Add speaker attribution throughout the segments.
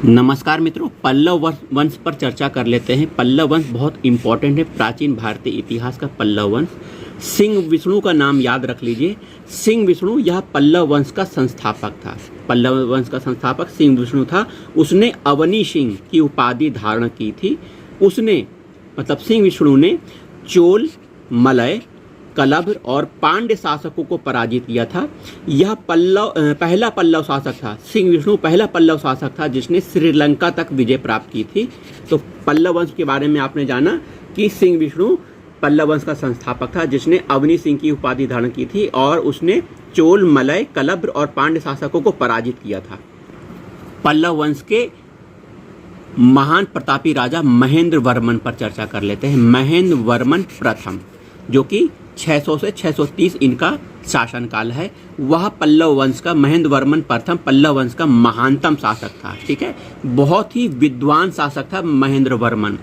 Speaker 1: नमस्कार मित्रों, पल्लव वंश पर चर्चा कर लेते हैं। पल्लव वंश बहुत इंपॉर्टेंट है प्राचीन भारतीय इतिहास का। पल्लव वंश, सिंह विष्णु का नाम याद रख लीजिए। सिंह विष्णु यह पल्लव वंश का संस्थापक था। पल्लव वंश का संस्थापक सिंह विष्णु था। उसने अवनी सिंह की उपाधि धारण की थी। उसने मतलब सिंह विष्णु ने चोल, मलय, कलभ और पांड्य शासकों को पराजित किया था। यह पहला पल्लव शासक था। सिंह विष्णु पहला पल्लव शासक था जिसने श्रीलंका तक विजय प्राप्त की थी। तो पल्लव वंश के बारे में आपने जाना कि सिंह विष्णु पल्लव वंश का संस्थापक था जिसने अवनी सिंह की उपाधि धारण की थी और उसने चोल, मलय, कलभ और पांड्य शासकों को पराजित किया था। पल्लव वंश के महान प्रतापी राजा महेंद्र वर्मन पर चर्चा कर लेते हैं। महेंद्र वर्मन प्रथम, जो कि 600 से 630 इनका शासनकाल है, वह पल्लव वंश का महेंद्र वर्मन प्रथम पल्लव वंश का महानतम शासक था। ठीक है, बहुत ही विद्वान शासक था महेंद्र वर्मन।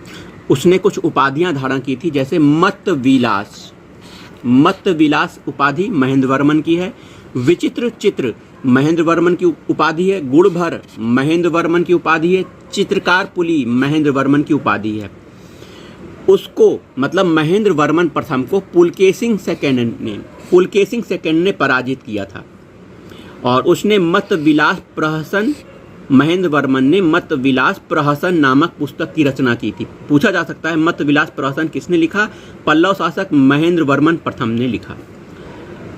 Speaker 1: उसने कुछ उपाधियां धारण की थी, जैसे मत्तविलास। मत्तविलास उपाधि महेंद्र वर्मन की है। विचित्र चित्र महेंद्र वर्मन की उपाधि है। गुणभर महेंद्र वर्मन की उपाधि है। चित्रकार पुली महेंद्र वर्मन की उपाधि है। उसको मतलब महेंद्र वर्मन प्रथम को पुलकेशिन सेकंड ने पराजित किया था और उसने मत्तविलास प्रहसन महेंद्र वर्मन ने मत्तविलास प्रहसन नामक पुस्तक की रचना की थी। पूछा जा सकता है मत्तविलास प्रहसन किसने लिखा? पल्लव शासक महेंद्र वर्मन प्रथम ने लिखा।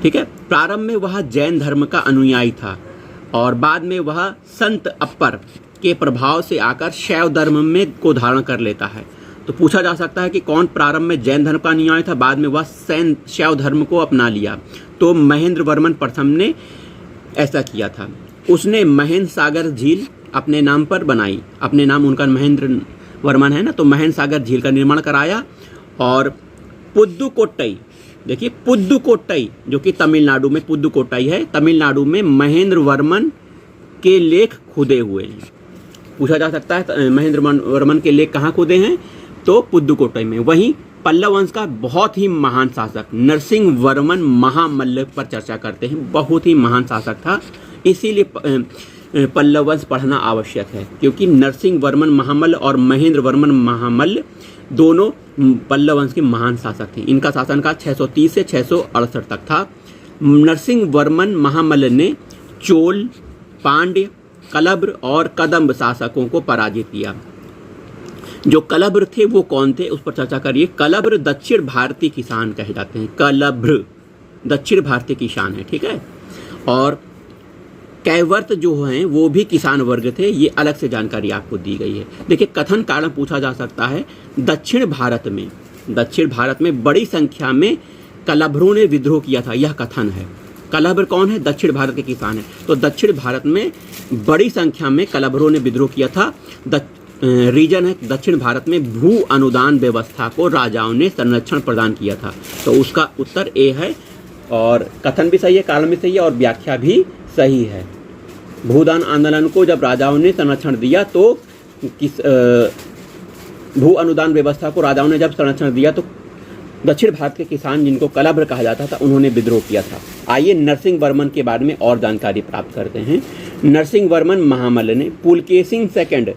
Speaker 1: ठीक है, प्रारंभ में वह जैन धर्म का अनुयायी था और बाद में वह संत अप्पर के प्रभाव से आकर शैव धर्म में को धारण कर लेता है। तो पूछा जा सकता है कि कौन प्रारंभ में जैन धर्म का अनुयायी था, बाद में वह शैव धर्म को अपना लिया। तो महेंद्र वर्मन प्रथम ने ऐसा किया था। उसने महेंद्र सागर झील अपने नाम पर बनाई। अपने नाम उनका महेंद्र वर्मन है ना, तो महेंद्र सागर झील का निर्माण कराया। और पुद्दुकोट्टई, देखिए पुद्दुकोट्टई जो कि तमिलनाडु में पुद्दुकोट्टई है, तमिलनाडु में महेंद्र वर्मन के लेख खुदे हुए हैं। पूछा जा सकता है महेंद्र वर्मन के लेख कहाँ खुदे हैं? तो पुद्दुकोट्टई में। वहीं पल्लव वंश का बहुत ही महान शासक नरसिंह वर्मन महामल्ल पर चर्चा करते हैं। बहुत ही महान शासक था, इसीलिए पल्लव वंश पढ़ना आवश्यक है, क्योंकि नरसिंह वर्मन महामल्ल और महेंद्र वर्मन महामल्ल दोनों पल्लव वंश के महान शासक थे। इनका शासनकाल 630 से 668 तक था। नरसिंह वर्मन महामल्ल ने चोल, पांड्य, कलभ और कदम्ब शासकों को पराजित किया। जो कलभ थे वो कौन थे, उस पर चर्चा करिए। कलभ दक्षिण भारतीय किसान कहे जाते हैं। कलभ दक्षिण भारतीय किसान है। ठीक है, और कैवर्त जो हैं वो भी किसान वर्ग थे। ये अलग से जानकारी आपको दी गई है। देखिए, कथन कारण पूछा जा सकता है। दक्षिण भारत में बड़ी संख्या में कलभरों ने विद्रोह किया था, यह कथन है। कलभ कौन है? दक्षिण भारत के किसान है। तो दक्षिण भारत में बड़ी संख्या में कलभरों ने विद्रोह किया था। रीजन है दक्षिण भारत में भू अनुदान व्यवस्था को राजाओं ने संरक्षण प्रदान किया था। तो उसका उत्तर ए है, और कथन भी सही है, कारण भी सही है और व्याख्या भी सही है। भूदान आंदोलन को जब राजाओं ने संरक्षण दिया तो भू अनुदान व्यवस्था को राजाओं ने जब संरक्षण दिया तो दक्षिण भारत के किसान, जिनको कलभ कहा जाता था, उन्होंने विद्रोह किया था। आइए नरसिंह वर्मन के बारे में और जानकारी प्राप्त करते हैं। नरसिंह वर्मन महामल्ल ने पुलकेशिन सेकंड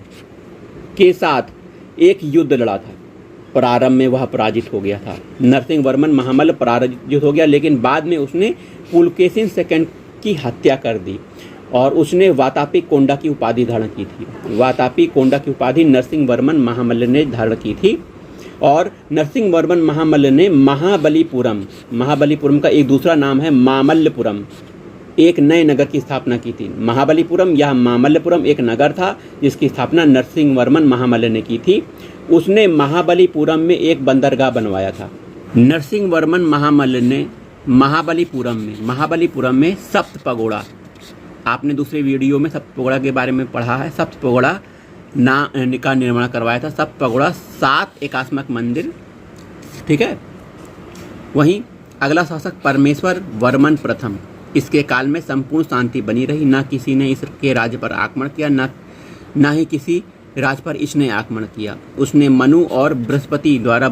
Speaker 1: के साथ एक युद्ध लड़ा था। प्रारंभ में वह पराजित हो गया था। नरसिंह वर्मन महामल्ल पराजित हो गया, लेकिन बाद में उसने पुलकेशिन सेकंड की हत्या कर दी और उसने वातापी कोंडा की उपाधि धारण की थी। वातापी कोंडा की उपाधि नरसिंह वर्मन महामल्ल ने धारण की थी। और नरसिंह वर्मन महामल्ल ने महाबलीपुरम का एक दूसरा नाम है मामल्लपुरम, एक नए नगर की स्थापना की थी। महाबलीपुरम या मामल्लपुरम एक नगर था जिसकी स्थापना नरसिंह वर्मन महामल्ल ने की थी। उसने महाबलीपुरम में एक बंदरगाह बनवाया था। नरसिंह वर्मन महामल्ल ने महाबलीपुरम में सप्त पगोड़ा, आपने दूसरे वीडियो में सप्त पगोड़ा के बारे में पढ़ा है। सप्त पगोड़ा का निर्माण करवाया था। सप्त पगोड़ा 7 एकात्मक मंदिर। ठीक है, वहीं अगला शासक परमेश्वर वर्मन प्रथम। इसके काल में संपूर्ण शांति बनी रही। न किसी ने इसके राज्य पर आक्रमण किया, न ही किसी राज्य पर इसने आक्रमण किया। उसने मनु और बृहस्पति द्वारा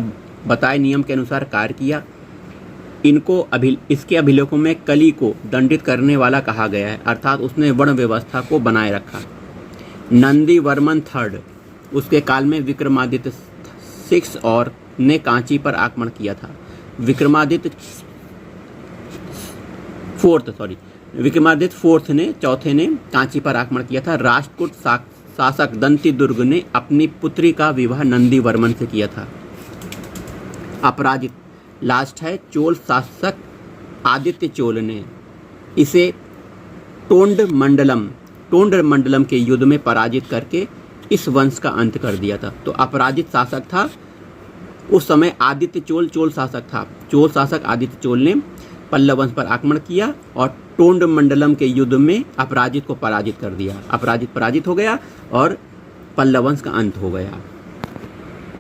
Speaker 1: बताए नियम के अनुसार कार्य किया। इसके अभिलेखों में कली को दंडित करने वाला कहा गया है, अर्थात उसने वर्ण व्यवस्था को बनाए रखा। नंदीवर्मन थर्ड, उसके काल में विक्रमादित्य 6 और ने कांची पर आक्रमण किया था। विक्रमादित्य फोर्थ ने चौथे ने कांची पर आक्रमण किया था। राष्ट्रकूट शासक दंतीदुर्ग ने अपनी पुत्री का विवाह नंदीवर्मन से किया था। अपराजित लास्ट है, चोल शासक आदित्य चोल ने इसे टोंडमंडलम के युद्ध में पराजित करके इस वंश का अंत कर दिया था। तो अपराजित शासक था उस समय आदित्य चोल शासक था। चोल शासक आदित्य चोल ने पल्लव वंश पर आक्रमण किया और टोंडमंडलम के युद्ध में अपराजित को पराजित कर दिया। अपराजित पराजित हो गया और पल्लव वंश का अंत हो गया।